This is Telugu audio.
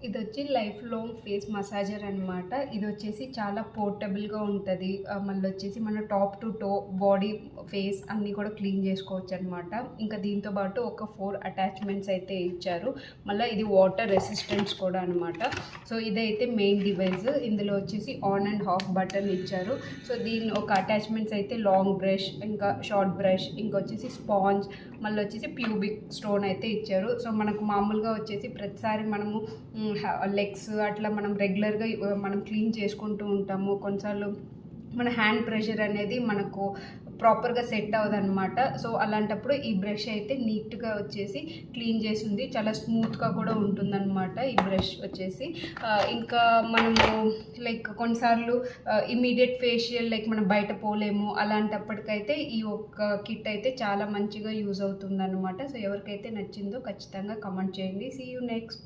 ఇది వచ్చి లైఫ్ లాంగ్ ఫేస్ మసాజర్ అనమాట. ఇది వచ్చేసి చాలా పోర్టబుల్‌గా ఉంటది. మళ్ళీ వచ్చేసి మన top to toe body, face అన్నీ కూడా క్లీన్ చేసుకోవచ్చు అనమాట. ఇంకా దీంతో పాటు ఒక 4 అటాచ్మెంట్స్ అయితే ఇచ్చారు. మళ్ళీ ఇది వాటర్ రెసిస్టెన్స్ కూడా అనమాట. సో ఇదైతే మెయిన్ డివైస్. ఇందులో వచ్చేసి ఆన్ అండ్ ఆఫ్ బటన్ ఇచ్చారు. సో దీని ఒక అటాచ్మెంట్స్ అయితే లాంగ్ బ్రష్, ఇంకా షార్ట్ బ్రష్, ఇంకా వచ్చేసి స్పాంజ్, మళ్ళీ వచ్చేసి ప్యూబిక్ స్టోన్ అయితే ఇచ్చారు. సో మనకు మామూలుగా వచ్చేసి ప్రతిసారి మనము లెగ్స్ అట్లా మనం రెగ్యులర్గా మనం క్లీన్ చేసుకుంటూ ఉంటాము. కొన్నిసార్లు మన హ్యాండ్ ప్రెషర్ అనేది మనకు ప్రాపర్గా సెట్ అవ్వదన్నమాట. సో అలాంటప్పుడు ఈ బ్రష్ అయితే నీట్గా వచ్చేసి క్లీన్ చేసింది, చాలా స్మూత్గా కూడా ఉంటుందన్నమాట ఈ బ్రష్ వచ్చేసి. ఇంకా మనము లైక్ కొన్నిసార్లు ఇమీడియట్ ఫేషియల్ లైక్ మనం బయట పోలేము, అలాంటప్పటికైతే ఈ ఒక్క కిట్ అయితే చాలా మంచిగా యూజ్ అవుతుందన్నమాట. సో ఎవరికైతే నచ్చిందో ఖచ్చితంగా కమెంట్ చేయండి. See you next.